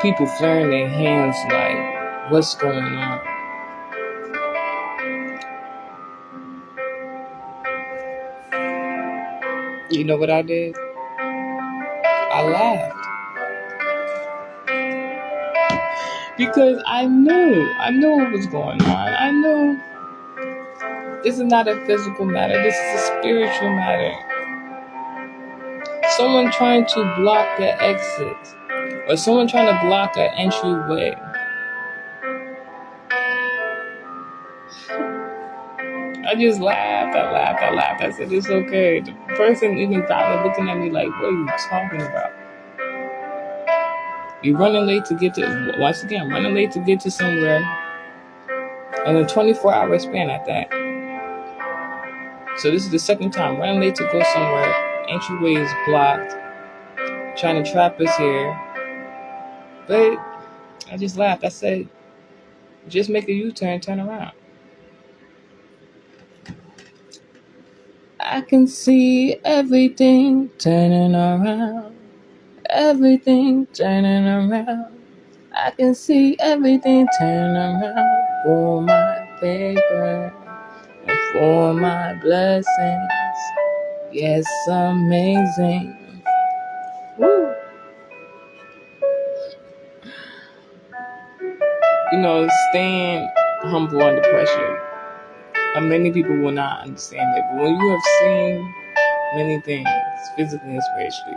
people flaring their hands like, what's going on? You know what I did? I laughed. Because I knew what was going on. I knew this is not a physical matter. This is a spiritual matter. Someone trying to block the exit, or someone trying to block an entryway. I just laughed. I said, it's okay. The person even started looking at me like, what are you talking about? You're running late to get to, once again, running late to get to somewhere. And a 24-hour span at that. So this is the second time running late to go somewhere. Entryway is blocked. Trying to trap us here. But I just laughed. I said, just make a U-turn, turn around. I can see everything turning around. Everything turning around. I can see everything turning around for my favor and for my blessings. Yes, amazing. Woo. You know, staying humble under pressure. Many people will not understand it, but when you have seen many things, physically and spiritually,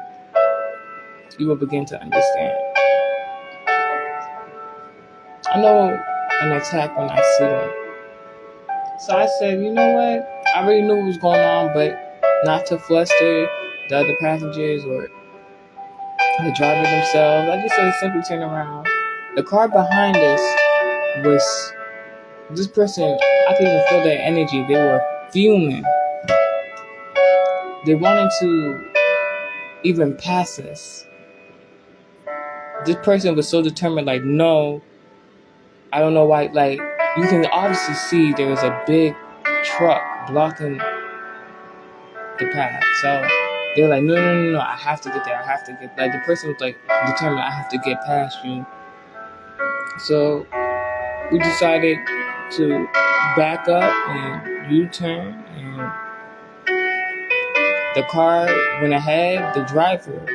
you will begin to understand. I know an attack when I see one. So I said, you know what? I already knew what was going on, but not to fluster the other passengers or the driver themselves. I just said simply turn around. The car behind us was, this person, I could even feel their energy. They were fuming. They wanted to even pass us. This person was so determined, like, no, I don't know why, like, you can obviously see there was a big truck blocking the path. So they were like, no, I have to get there. Like, the person was like determined, I have to get past you. So we decided to back up and U-turn, and the car went ahead. The driver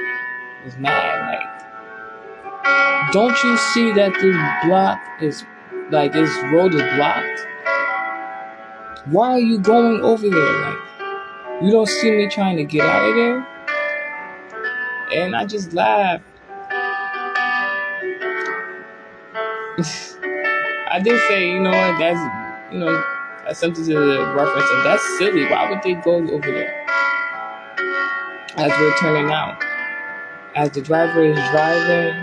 was mad, like, don't you see that this block is, like, this road is blocked? Why are you going over there? Like, you don't see me trying to get out of there? And I just laughed. I did say, you know what, that's something to reference of. That's silly. Why would they go over there? As we're turning out, as the driver is driving,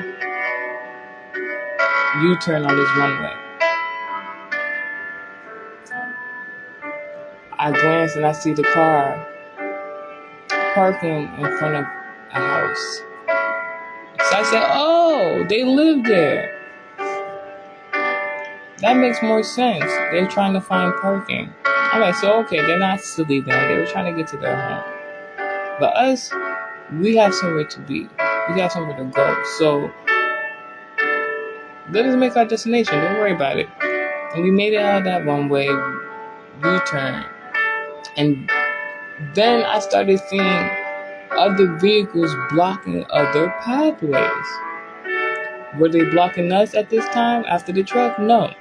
U-turn on this runway. I glance and I see the car parking in front of a house. So I said, oh, they live there. That makes more sense. They're trying to find parking. I'm like, so okay, they're not silly then. They were trying to get to their home. But us, we have somewhere to be. We got somewhere to go. So let us make our destination. Don't worry about it. And we made it out of that one way, U-turn. And then I started seeing other vehicles blocking other pathways. Were they blocking us at this time after the truck? No.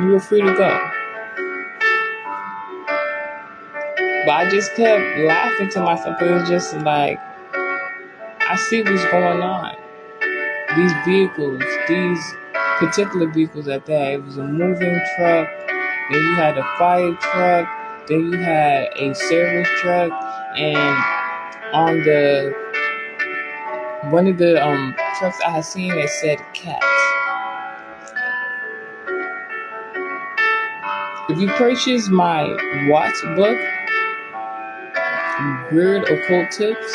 We were free to go. But I just kept laughing to myself. It was just like, I see what's going on. These vehicles, these particular vehicles at that. It was a moving truck. Then you had a fire truck. Then you had a service truck. And on one of the trucks I had seen, it said cat. If you purchase my Watts book, Weird Occult Tips,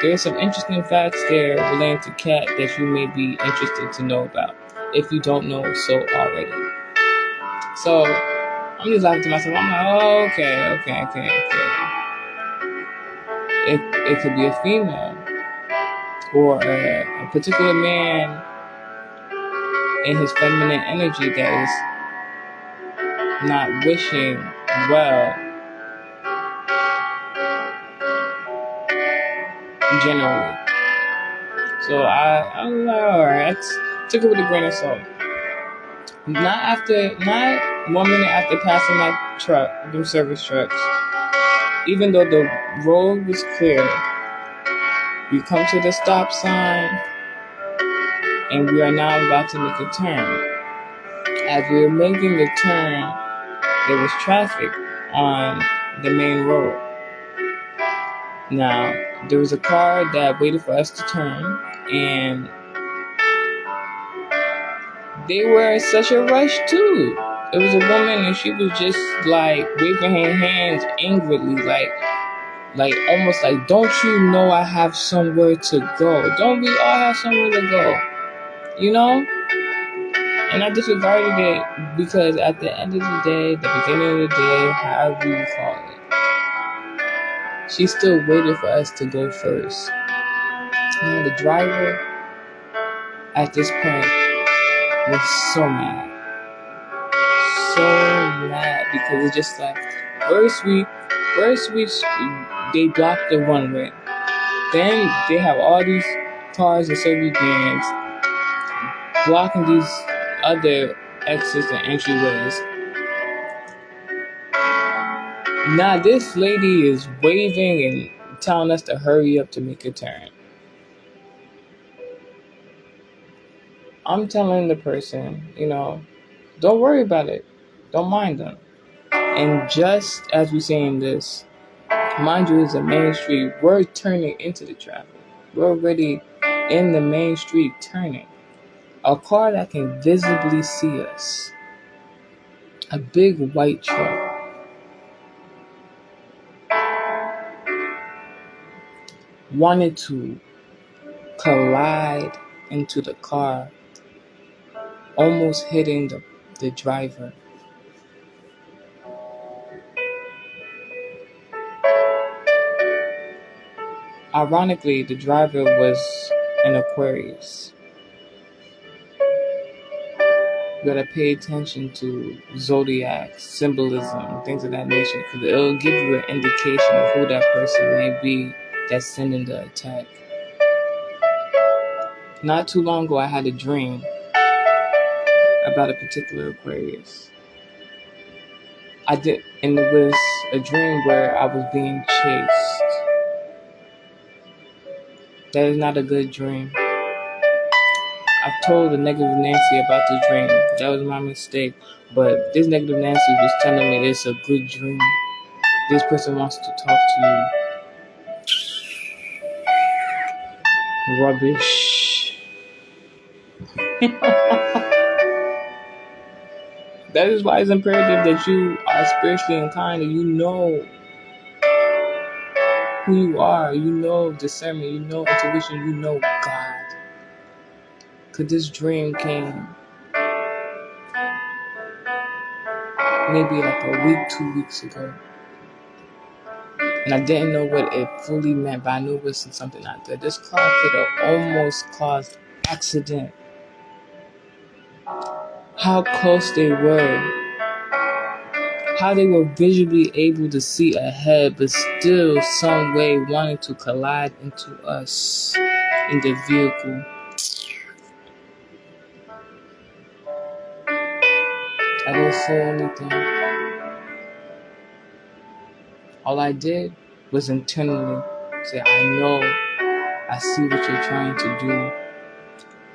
there's some interesting facts there relating to cat that you may be interested to know about if you don't know so already. So I'm just laughing to myself. I'm like, oh, okay. It could be a female. or a particular man in his feminine energy that is not wishing well generally. So I was like, alright, I took it with a grain of salt. Not 1 minute after passing that truck, them service trucks, even though the road was clear, we come to the stop sign and we are now about to make a turn. As we were making the turn, there was traffic on the main road. Now, there was a car that waited for us to turn, and they were in such a rush too. It was a woman, and she was just like waving her hands angrily, like almost like, don't you know I have somewhere to go? Don't we all have somewhere to go? You know? And I disregarded it because at the end of the day, the beginning of the day, however you call it, she still waited for us to go first. Now the driver at this point was so mad. So mad because it's just like first we they blocked the runway. Then they have all these cars and service vans blocking these other exits and entryways. Now this lady is waving and telling us to hurry up to make a turn. I'm telling the person, don't worry about it. Don't mind them. And just as we're saying this, mind you, it's a main street. We're turning into the traffic. We're already in the main street turning. A car that can visibly see us. A big white truck. Wanted to collide into the car, almost hitting the driver. Ironically, the driver was an Aquarius. You gotta pay attention to zodiac symbolism, things of that nature, because it'll give you an indication of who that person may be that's sending the attack. Not too long ago, I had a dream about a particular Aquarius. And it was a dream where I was being chased. That is not a good dream. I've told the negative Nancy about the dream. That was my mistake. But this negative Nancy was telling me it's a good dream. This person wants to talk to you. Rubbish. That is why it's imperative that you are spiritually inclined and you know who you are. You know discernment. You know intuition. You know God. Because this dream came maybe like a week, 2 weeks ago. And I didn't know what it fully meant, but I knew it was something not good. This car could have almost caused accident. How close they were. How they were visually able to see ahead, but still some way wanted to collide into us in the vehicle. I didn't say anything. All I did was internally say, I see what you're trying to do.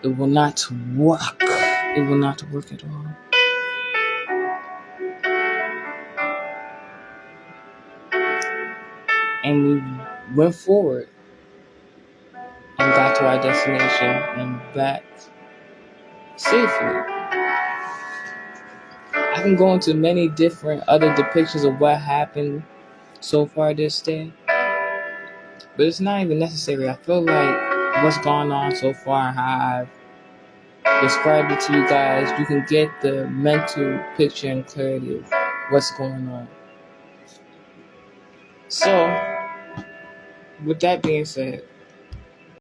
It will not work. It will not work at all. And we went forward and got to our destination and back safely. I can go into many different other depictions of what happened so far this day, but it's not even necessary. I feel like what's gone on so far and how I've described it to you guys, you can get the mental picture and clarity of what's going on. So, with that being said,